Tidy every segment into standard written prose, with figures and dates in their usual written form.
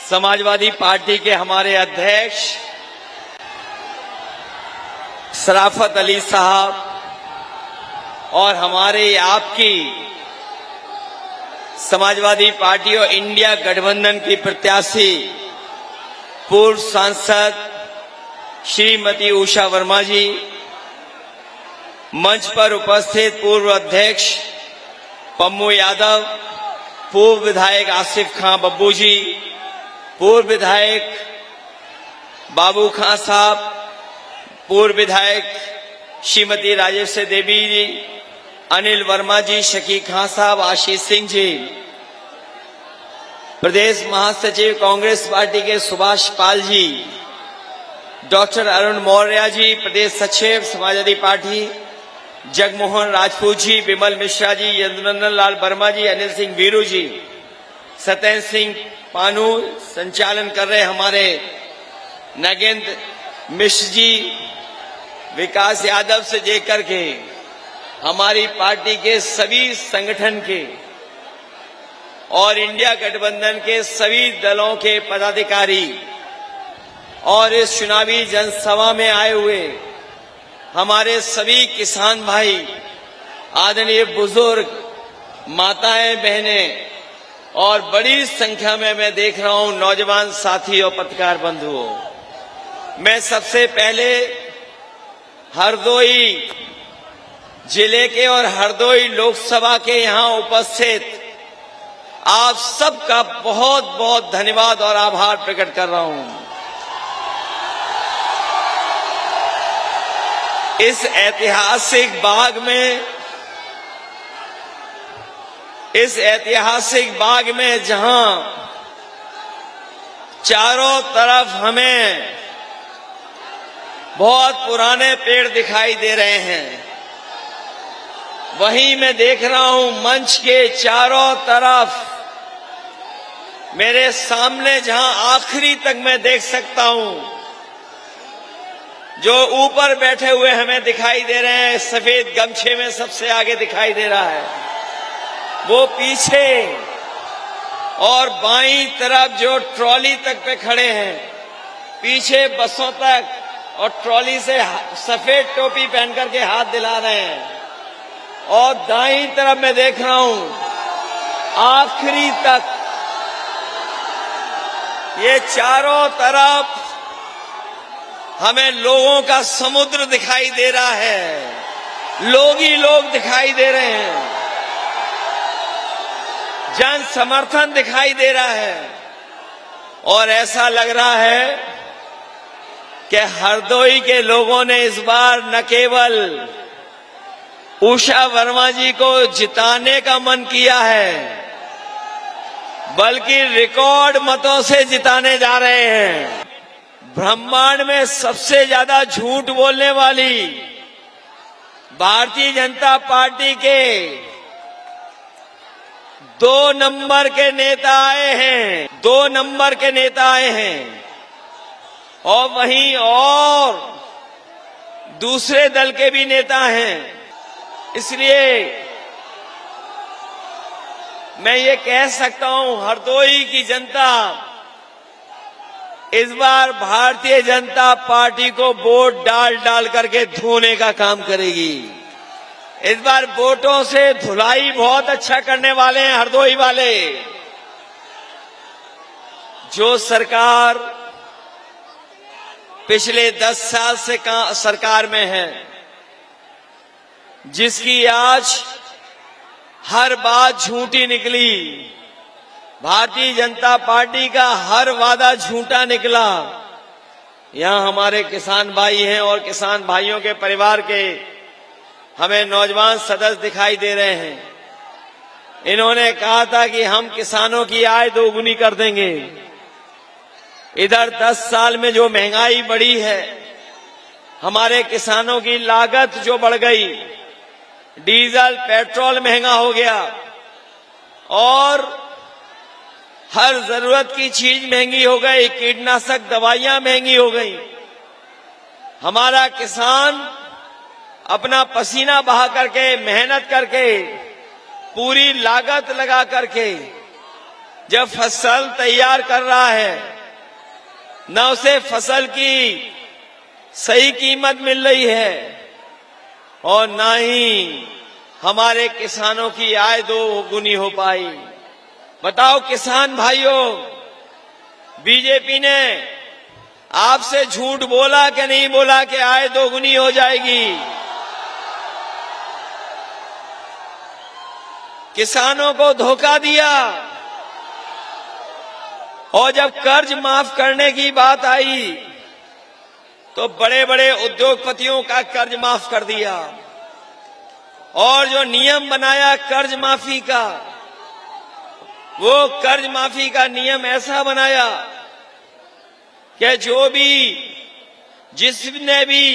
Samajwadi party के हमारे अध्यक्ष शराफत अली साहब और हमारे आपकी समाजवादी पार्टी और इंडिया गठबंधन की प्रत्याशी पूर्व सांसद श्रीमती उषा वर्मा जी, मंच पर उपस्थित पूर्व अध्यक्ष पम्मू यादव, पूर्व विधायक आसिफ खां बब्बू जी, पूर्व विधायक बाबू खां साहब, पूर्व विधायक श्रीमती राजेश देवी जी, अनिल वर्मा जी, शकी खां साहब, आशीष सिंह जी, प्रदेश महासचिव कांग्रेस पार्टी के सुभाष पाल जी, डॉक्टर अरुण मौर्य जी, प्रदेश सचिव समाजवादी पार्टी जगमोहन राजपूत जी, विमल मिश्रा जी, यदुनंदन लाल वर्मा जी, अनिल सिंह वीरू जी, सत्येंद्र सिंह पानू, संचालन कर रहे हमारे नगेंद्र मिश्र जी, विकास यादव से लेकर के हमारी पार्टी के सभी संगठन के और इंडिया गठबंधन के सभी दलों के पदाधिकारी और इस चुनावी जनसभा में आए हुए हमारे सभी किसान भाई, आदरणीय बुजुर्ग, माताएं, बहनें और बड़ी संख्या में मैं देख रहा हूं नौजवान साथी और पत्रकार बंधुओं। मैं सबसे पहले हरदोई जिले के और हरदोई लोकसभा के यहां उपस्थित आप सबका बहुत बहुत धन्यवाद और आभार प्रकट कर रहा हूं। इस ऐतिहासिक बाग में जहां चारों तरफ हमें बहुत पुराने पेड़ दिखाई दे रहे हैं, वहीं मैं देख रहा हूं मंच के चारों तरफ मेरे सामने जहां आखिरी तक मैं देख सकता हूं, जो ऊपर बैठे हुए हमें दिखाई दे रहे हैं, सफेद गमछे में सबसे आगे दिखाई दे रहा है, वो पीछे और बाईं तरफ जो ट्रॉली तक पे खड़े हैं, पीछे बसों तक और ट्रॉली से सफेद टोपी पहन करके हाथ दिला रहे हैं, और दाईं तरफ मैं देख रहा हूं आखिरी तक ये चारों तरफ हमें लोगों का समुद्र दिखाई दे रहा है, लोग ही लोग दिखाई दे रहे हैं, जन समर्थन दिखाई दे रहा है, और ऐसा लग रहा है कि हरदोई के लोगों ने इस बार न केवल उषा वर्मा जी को जिताने का मन किया है, बल्कि रिकॉर्ड मतों से जिताने जा रहे हैं। ब्रह्मांड में सबसे ज्यादा झूठ बोलने वाली भारतीय जनता पार्टी के 2 नंबर के नेता आए हैं, 2 नंबर के नेता आए हैं, और वहीं और दूसरे दल के भी नेता हैं। इसलिए मैं ये कह सकता हूं, हरदोई की जनता इस बार भारतीय जनता पार्टी को वोट डाल डाल करके धोने का काम करेगी। इस बार वोटों से धुलाई बहुत अच्छा करने वाले हैं हरदोई वाले। जो सरकार पिछले 10 साल से सरकार में है, जिसकी आज हर बात झूठी निकली, भारतीय जनता पार्टी का हर वादा झूठा निकला। यहां हमारे किसान भाई हैं और किसान भाइयों के परिवार के हमें नौजवान सदस्य दिखाई दे रहे हैं। इन्होंने कहा था कि हम किसानों की आय दोगुनी कर देंगे। इधर 10 साल में जो महंगाई बढ़ी है, हमारे किसानों की लागत जो बढ़ गई, डीजल पेट्रोल महंगा हो गया और हर जरूरत की चीज महंगी हो गई, कीटनाशक दवाइयां महंगी हो गई। हमारा किसान अपना पसीना बहा करके, मेहनत करके, पूरी लागत लगा करके जब फसल तैयार कर रहा है, न उसे फसल की सही कीमत मिल रही है और न ही हमारे किसानों की आय दोगुनी हो पाई। बताओ किसान भाइयों, बीजेपी ने आपसे झूठ बोला कि नहीं बोला कि आय दोगुनी हो जाएगी? किसानों को धोखा दिया और जब कर्ज माफ करने की बात आई तो बड़े बड़े उद्योगपतियों का कर्ज माफ कर दिया और जो नियम बनाया कर्ज माफी का, वो कर्ज माफी का नियम ऐसा बनाया कि जिसने भी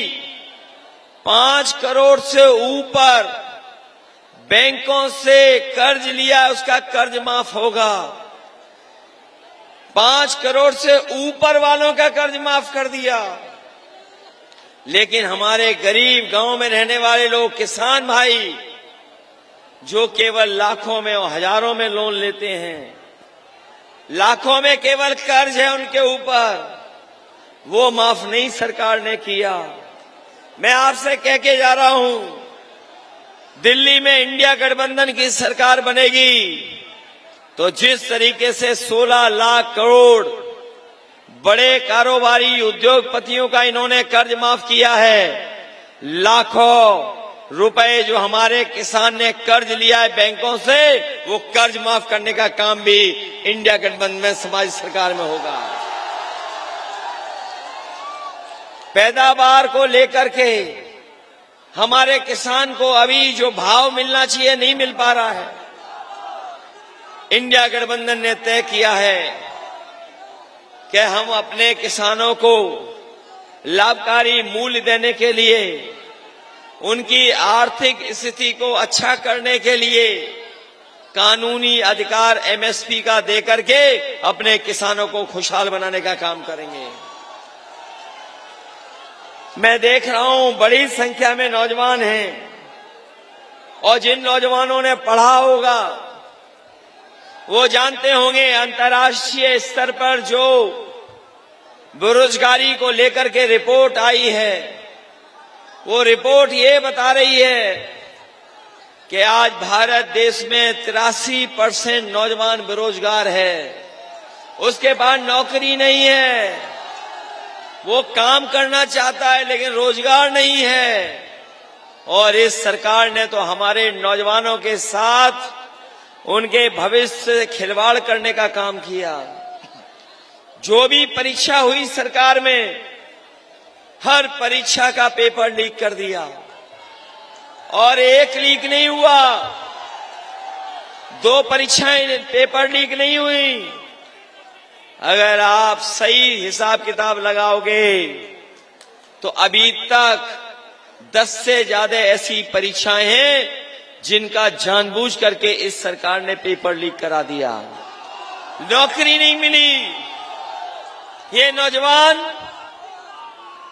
5 करोड़ से ऊपर बैंकों से कर्ज लिया उसका कर्ज माफ होगा। 5 करोड़ से ऊपर वालों का कर्ज माफ कर दिया। लेकिन हमारे गरीब गांव में रहने वाले लोग, किसान भाई, जो केवल लाखों में और हजारों में लोन लेते हैं, लाखों में केवल कर्ज है उनके ऊपर, वो माफ नहीं सरकार ने किया। मैं आपसे कह के जा रहा हूं, दिल्ली में इंडिया गठबंधन की सरकार बनेगी तो जिस तरीके से 16 लाख करोड़ बड़े कारोबारी उद्योगपतियों का इन्होंने कर्ज माफ किया है, लाखों रुपए जो हमारे किसान ने कर्ज लिया है बैंकों से, वो कर्ज माफ करने का काम भी इंडिया गठबंधन में समाज सरकार में होगा। पैदावार को लेकर के हमारे किसान को अभी जो भाव मिलना चाहिए नहीं मिल पा रहा है। इंडिया गठबंधन ने तय किया है कि हम अपने किसानों को लाभकारी मूल्य देने के लिए, उनकी आर्थिक स्थिति को अच्छा करने के लिए कानूनी अधिकार एमएसपी का देकर के अपने किसानों को खुशहाल बनाने का काम करेंगे। मैं देख रहा हूं बड़ी संख्या में नौजवान हैं और जिन नौजवानों ने पढ़ा होगा वो जानते होंगे अंतर्राष्ट्रीय स्तर पर जो बेरोजगारी को लेकर के रिपोर्ट आई है, वो रिपोर्ट ये बता रही है कि आज भारत देश में 83% नौजवान बेरोजगार है। उसके पास नौकरी नहीं है, वो काम करना चाहता है लेकिन रोजगार नहीं है। और इस सरकार ने तो हमारे नौजवानों के साथ उनके भविष्य से खिलवाड़ करने का काम किया। जो भी परीक्षा हुई सरकार में, हर परीक्षा का पेपर लीक कर दिया और एक लीक नहीं हुआ, 2 परीक्षाएं पेपर लीक नहीं हुई। अगर आप सही हिसाब किताब लगाओगे तो अभी तक 10 से ज्यादा ऐसी परीक्षाएं हैं जिनका जानबूझ करके इस सरकार ने पेपर लीक करा दिया। नौकरी नहीं मिली। ये नौजवान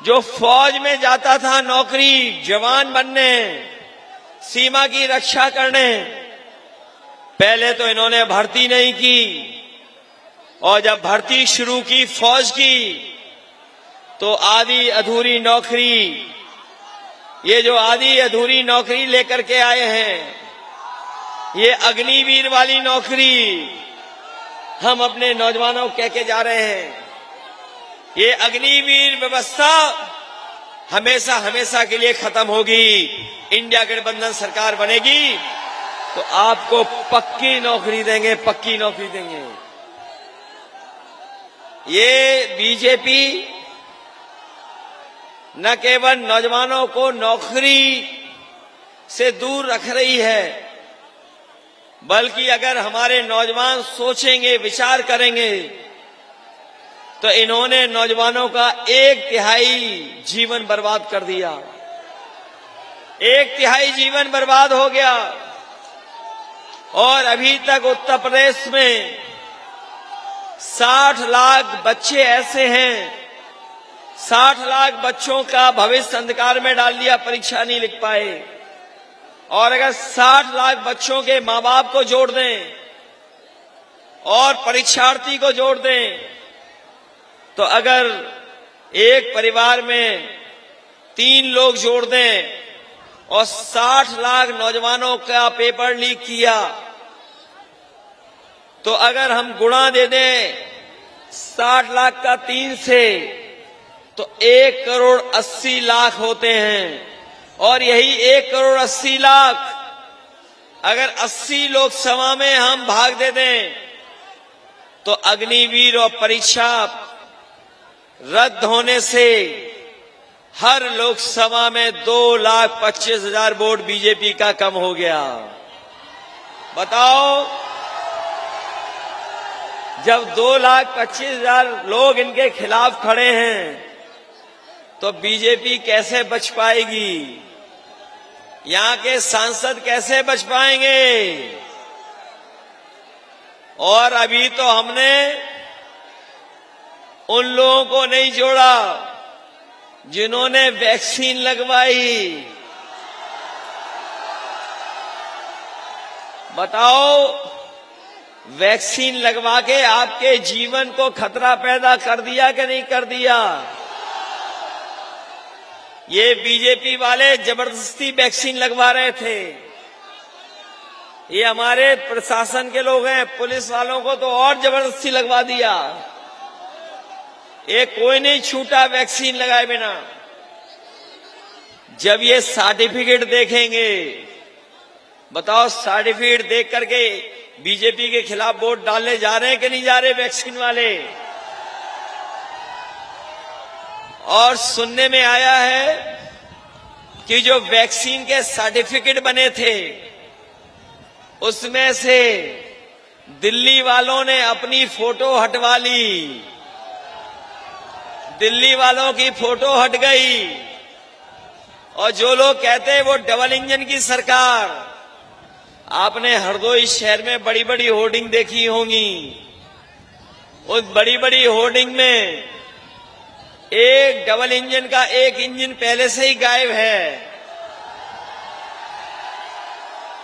जो फौज में जाता था नौकरी, जवान बनने, सीमा की रक्षा करने, पहले तो इन्होंने भर्ती नहीं की और जब भर्ती शुरू की फौज की तो आधी अधूरी नौकरी, ये जो आधी अधूरी नौकरी लेकर के आए हैं, ये अग्निवीर वाली नौकरी हम अपने नौजवानों को कह के जा रहे हैं। ये अग्निवीर व्यवस्था हमेशा हमेशा के लिए खत्म होगी। इंडिया गठबंधन सरकार बनेगी तो आपको पक्की नौकरी देंगे, पक्की नौकरी देंगे। ये बीजेपी न केवल नौजवानों को नौकरी से दूर रख रही है, बल्कि अगर हमारे नौजवान सोचेंगे, विचार करेंगे तो इन्होंने नौजवानों का 1/3 जीवन बर्बाद कर दिया। 1/3 जीवन बर्बाद हो गया और अभी तक उत्तर प्रदेश में 60 लाख बच्चे ऐसे हैं, 60 लाख बच्चों का भविष्य अंधकार में डाल दिया, परीक्षा नहीं लिख पाए। और अगर 60 लाख बच्चों के माँ बाप को जोड़ दें और परीक्षार्थी को जोड़ दें, तो अगर एक परिवार में 3 लोग जोड़ दें और 60 लाख नौजवानों का पेपर लीक किया, तो अगर हम गुणा दे दें 60 लाख का 3 से, तो 1 करोड़ 80 लाख होते हैं। और यही 1 करोड़ 80 लाख अगर 80 लोकसभा में हम भाग दे दें, तो अग्निवीर और परीक्षा रद्द होने से हर लोकसभा में 2,25,000 वोट बीजेपी का कम हो गया। बताओ, जब 2,25,000 लोग इनके खिलाफ खड़े हैं, तो बीजेपी कैसे बच पाएगी? यहां के सांसद कैसे बच पाएंगे? और अभी तो हमने उन लोगों को नहीं जोड़ा जिन्होंने वैक्सीन लगवाई। बताओ, वैक्सीन लगवा के आपके जीवन को खतरा पैदा कर दिया कि नहीं कर दिया? ये बीजेपी वाले जबरदस्ती वैक्सीन लगवा रहे थे। ये हमारे प्रशासन के लोग हैं, पुलिस वालों को तो और जबरदस्ती लगवा दिया। ये कोई नहीं छूटा वैक्सीन लगाए बिना। जब ये सर्टिफिकेट देखेंगे, बताओ, सर्टिफिकेट देख करके बीजेपी के खिलाफ वोट डालने जा रहे हैं कि नहीं जा रहे वैक्सीन वाले? और सुनने में आया है कि जो वैक्सीन के सर्टिफिकेट बने थे, उसमें से दिल्ली वालों ने अपनी फोटो हटवा ली। दिल्ली वालों की फोटो हट गई। और जो लोग कहते हैं वो डबल इंजन की सरकार, आपने हरदोई शहर में बड़ी बड़ी होर्डिंग देखी होंगी। उस बड़ी बड़ी होर्डिंग में एक डबल इंजन का एक इंजन पहले से ही गायब है।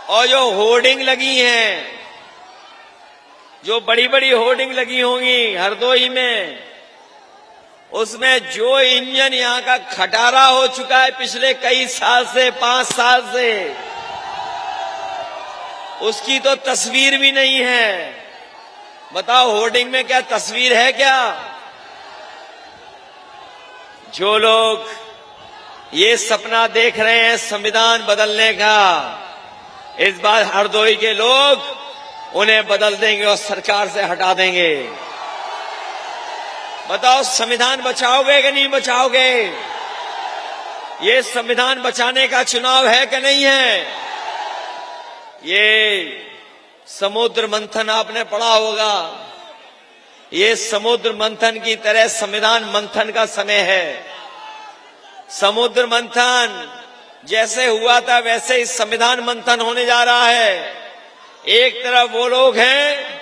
और जो होर्डिंग लगी हैं, जो बड़ी बड़ी होर्डिंग लगी होंगी हरदोई में, उसमें जो इंजन यहां का खटारा हो चुका है पिछले कई साल से, 5 साल से, उसकी तो तस्वीर भी नहीं है। बताओ, होर्डिंग में क्या तस्वीर है क्या? जो लोग ये सपना देख रहे हैं संविधान बदलने का, इस बार हरदोई के लोग उन्हें बदल देंगे और सरकार से हटा देंगे। बताओ, संविधान बचाओगे कि नहीं बचाओगे? ये संविधान बचाने का चुनाव है कि नहीं है? ये समुद्र मंथन आपने पढ़ा होगा। ये समुद्र मंथन की तरह संविधान मंथन का समय है। समुद्र मंथन जैसे हुआ था वैसे ही संविधान मंथन होने जा रहा है। एक तरफ वो लोग हैं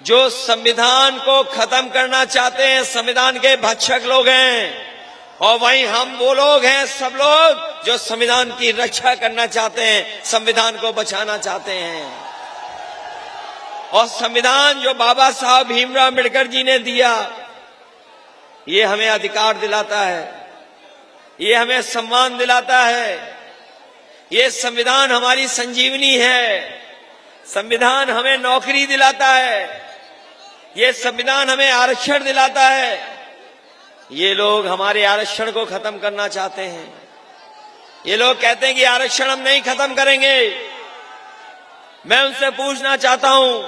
जो संविधान को खत्म करना चाहते हैं, संविधान के भक्षक लोग हैं, और वहीं हम वो लोग हैं, सब लोग जो संविधान की रक्षा करना चाहते हैं, संविधान को बचाना चाहते हैं। और संविधान जो बाबा साहब भीमराव अम्बेडकर जी ने दिया, ये हमें अधिकार दिलाता है, ये हमें सम्मान दिलाता है। ये संविधान हमारी संजीवनी है। संविधान हमें नौकरी दिलाता है। ये संविधान हमें आरक्षण दिलाता है। ये लोग हमारे आरक्षण को खत्म करना चाहते हैं। ये लोग कहते हैं कि आरक्षण हम नहीं खत्म करेंगे। मैं उनसे पूछना चाहता हूं,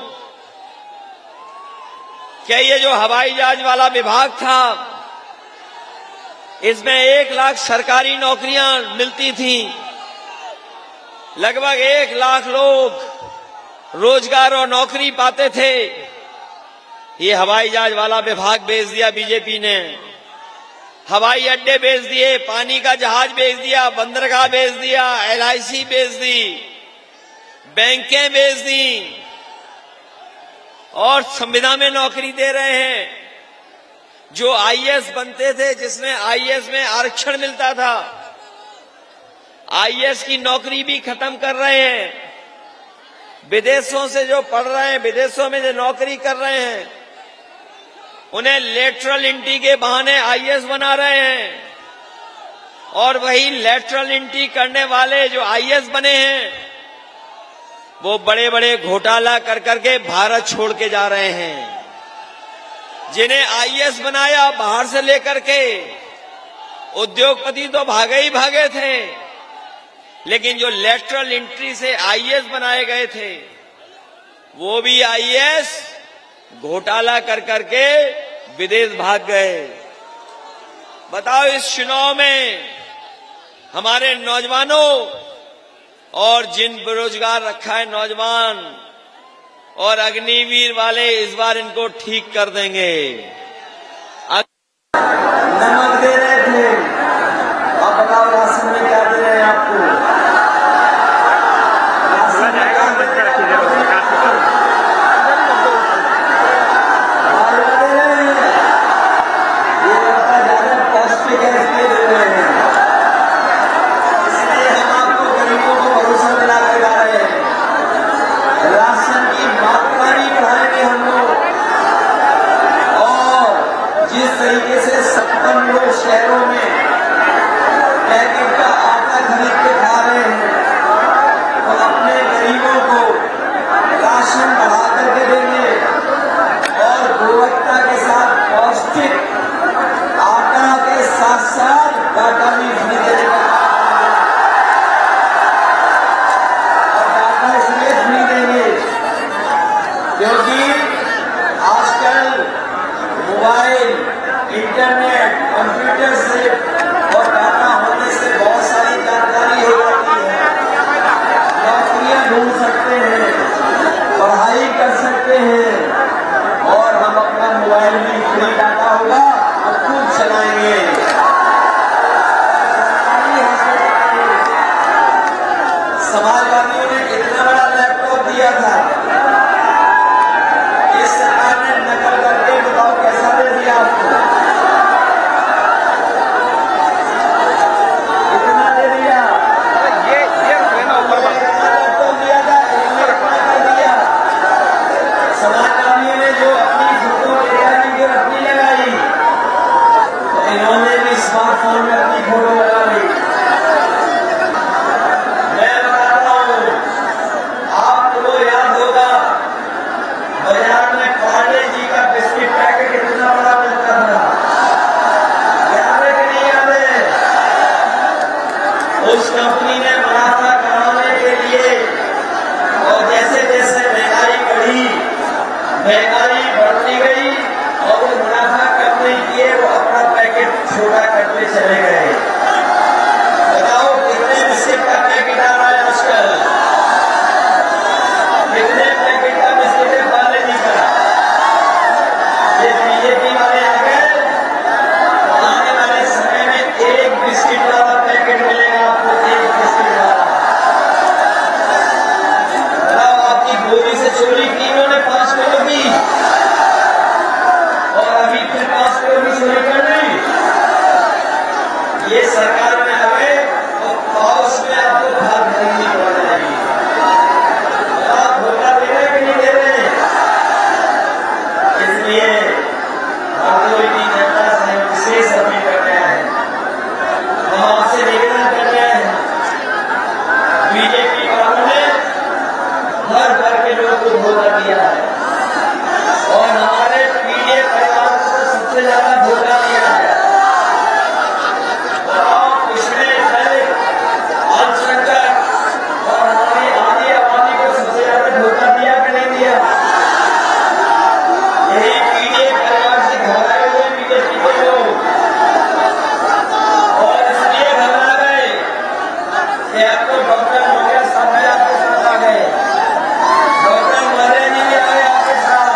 क्या ये जो हवाई जहाज वाला विभाग था, इसमें 1 लाख सरकारी नौकरियां मिलती थी, लगभग 1 लाख लोग रोजगार और नौकरी पाते थे। ये हवाई जहाज वाला विभाग बेच दिया बीजेपी ने। हवाई अड्डे बेच दिए, पानी का जहाज बेच दिया, बंदरगाह बेच दिया, LIC बेच दी, बैंकें बेच दी, और संविदा में नौकरी दे रहे हैं। जो IAS बनते थे, जिसमें IAS में आरक्षण मिलता था, IAS की नौकरी भी खत्म कर रहे हैं। विदेशों से जो पढ़ रहे हैं, विदेशों में जो नौकरी कर रहे हैं, उन्हें लेटरल एंट्री के बहाने आईएएस बना रहे हैं। और वही लेटरल एंट्री करने वाले जो आईएएस बने हैं, वो बड़े बड़े घोटाला कर करके भारत छोड़ के जा रहे हैं। जिन्हें आईएएस बनाया बाहर से लेकर के, उद्योगपति तो भागे ही भागे थे, लेकिन जो लेटरल एंट्री से आईएएस बनाए गए थे, वो भी आईएएस घोटाला कर करके विदेश भाग गए। बताओ, इस चुनाव में हमारे नौजवानों और जिन बेरोजगार रखा है नौजवान और अग्निवीर वाले, इस बार इनको ठीक कर देंगे। नमक दे रहे थे, अब बताओ राशन में क्या दे रहे हैं आपको? राशन में क्या दे रहे हैं? ये लगता ज्यादा पौष्टिक है, इसलिए दे रहे हैं। इसलिए हम आपको गरीबों को भरोसा दिला कर जा रहे हैं। राशन की मात्रा भी बढ़ाएंगे हम लोग। और जिस तरीके से 56 लोग शहरों में पैकेट का आटा खरीद के खा रहे हैं, तो अपने गरीबों को राशन बढ़ा करके देंगे और गुणवत्ता के साथ पौष्टिक आटा के साथ साथ डाटा भी फ्री देने का और डाटा इसलिए फ्री देंगे क्योंकि आजकल मोबाइल, इंटरनेट, कंप्यूटर से और डाटा होने से बहुत सारी जानकारी हो जाती है। नौकरियां ढूंढ सकते हैं, पढ़ाई कर सकते हैं और हम अपना मोबाइल भी फ्री डाटा होगा और खूब चलाएंगे। समाजवादियों ने इतना बड़ा लैपटॉप दिया था, इस सरकार ने नकल करके बताओ कैसा दे दिया आपको? कितना दे दिया? ये लैपटॉप दिया था, इतना कर दिया। समाजवादियों ने जो अपनी फोटो की अपनी लगाई, तो इन्होंने भी स्मार्टफोन में अपनी फोटो लगा ली। मैं बताता हूँ, आपको याद होगा बाजार में पार्ले जी का बिस्किट पैकेट कितना बड़ा मिलता था, याद है कि नहीं याद है? उस कंपनी ने मुनाफा कमाने के लिए और जैसे जैसे महंगाई बढ़ी, महंगाई बढ़ती गई और वो मुनाफा कम नहीं किए, वो अपना पैकेट छोटा करते चले गए। बताओ कितने बिस्किट का पैकेट आ रहा है आजकल? कितने पैकेट का बिस्किट है पार्ले जी का? ये बीजेपी वाले आ गए, आने वाले समय में एक बिस्किट वाला पैकेट मिलेगा आपको, एक बिस्किट वाला। बताओ, आपकी गोली से चोरी की उन्होंने 5 किलो की और अभी फिर 5 किलो की चोरी कर ली। ये सरकार में आ गए तो पाउस में आपको भाग खरीदनी पड़ जाएगी। आप धोखा दे रहे कि नहीं दे रहे? इसलिए भारतीय जनता से विशेष अपील कर रहे हैं, हम आपसे निवेदन कर रहे हैं, बीजेपी वालों ने हर वर्ग के लोगों को धोखा दिया है और हमारे पीढ़ी परिवार को सबसे ज्यादा धोखा दिया है। पिछले अल्पसंख्यक और हमारी आधी आबादी को सबसे ज्यादा धोखा दिया कि नहीं दिया? यही पीढ़ी परिवार से घबराए हुए बीजेपी के लोग, और इसलिए घबरा गए कि आपको डॉक्टर मौर्य साहब आपके साथ आ गए, डॉक्टर मौर्य जी भी आए आपके साथ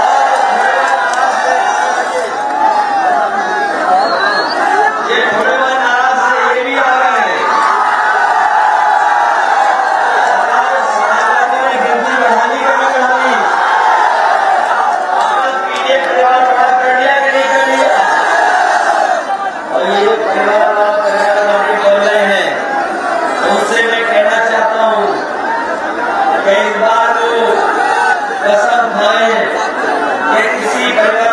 और कर